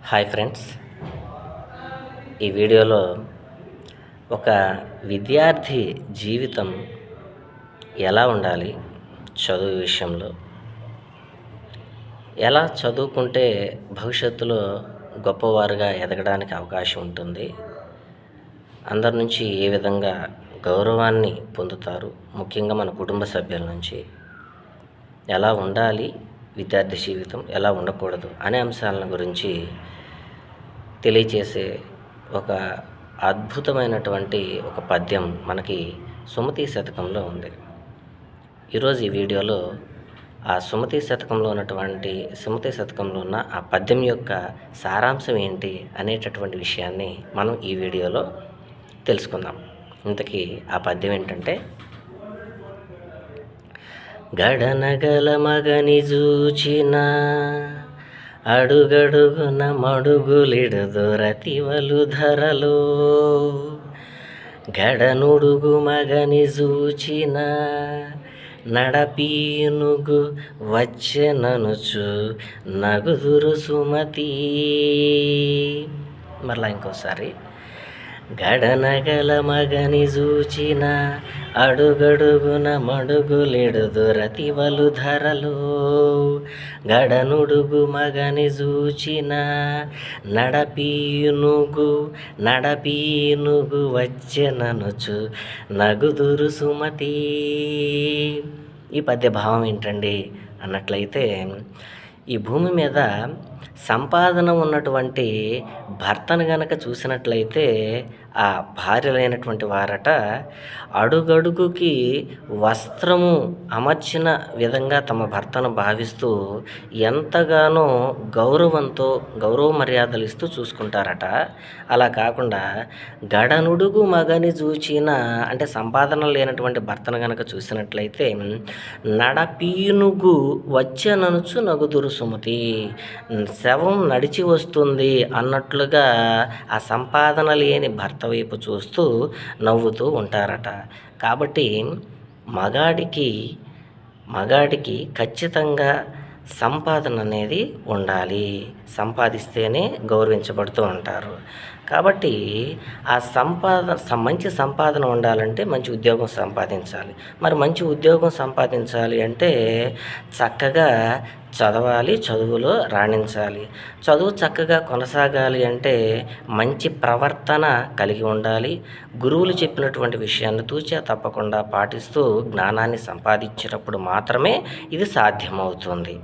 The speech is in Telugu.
హాయ్ ఫ్రెండ్స్, ఈ వీడియోలో ఒక విద్యార్థి జీవితం ఎలా ఉండాలి, చదువు విషయంలో ఎలా చదువుకుంటే భవిష్యత్తులో గొప్పవారుగా ఎదగడానికి అవకాశం ఉంటుంది, అందరి నుంచి ఏ విధంగా గౌరవాన్ని పొందుతారు, ముఖ్యంగా మన కుటుంబ సభ్యుల నుంచి ఎలా ఉండాలి, విద్యార్థి జీవితం ఎలా ఉండకూడదు అనే అంశాలను గురించి తెలియచేసే ఒక అద్భుతమైనటువంటి ఒక పద్యం మనకి సుమతి శతకంలో ఉంది. ఈరోజు ఈ వీడియోలో ఆ సుమతి శతకంలో ఉన్న ఆ పద్యం యొక్క సారాంశం ఏంటి అనేటటువంటి విషయాన్ని మనం ఈ వీడియోలో తెలుసుకుందాం. ఇంతకీ ఆ పద్యం ఏంటంటే, గడనగల మగని చూచిన అడుగడుగున మడుగులిడుదొరతివలు ధరలో, గడనుడుగు మగని చూచిన నడపీనుగు వచ్చెననుచు నగుదురు సుమతి. మరలా ఇంకోసారి, గడనగల మగని చూచిన అడుగడుగున మడుగులిడుదొరతివలు ధరలో, గడనుడుగు మగని చూచిన నడపీనుగు వచ్చెననుచు నగుదురు సుమతి. ఈ పద్య భావం ఏంటండి అన్నట్లయితే, ఈ భూమి మీద సంపాదన ఉన్నటువంటి భర్తను గనక చూసినట్లయితే ఆ భార్యలైనటువంటి వారట అడుగడుగుకి వస్త్రము అమర్చిన విధంగా తమ భర్తను భావిస్తూ ఎంతగానో గౌరవ మర్యాదలు ఇస్తూ చూసుకుంటారట. అలా కాకుండా గడనుడుగు మగని చూచిన అంటే సంపాదన లేనటువంటి భర్తను గనక చూసినట్లయితే నడపీనుగు వచ్చెననుచు నగుదురు సుమతి, శవం నడిచి వస్తుంది అన్నట్లుగా ఆ సంపాదన లేని భర్త వైపు చూస్తూ నవ్వుతూ ఉంటారట. కాబట్టి మగాడికి ఖచ్చితంగా సంపాదన అనేది ఉండాలి, సంపాదిస్తేనే గౌరవించబడుతూ ఉంటారు. కాబట్టి ఆ మంచి సంపాదన ఉండాలంటే మంచి ఉద్యోగం సంపాదించాలి. మరి మంచి ఉద్యోగం సంపాదించాలి అంటే చక్కగా చదవాలి, చదువులో రాణించాలి. చదువు చక్కగా కొనసాగాలి అంటే మంచి ప్రవర్తన కలిగి ఉండాలి. గురువులు చెప్పినటువంటి విషయాన్ని తూచా తప్పకుండా పాటిస్తూ జ్ఞానాన్ని సంపాదించినప్పుడు మాత్రమే ఇది సాధ్యమవుతుంది.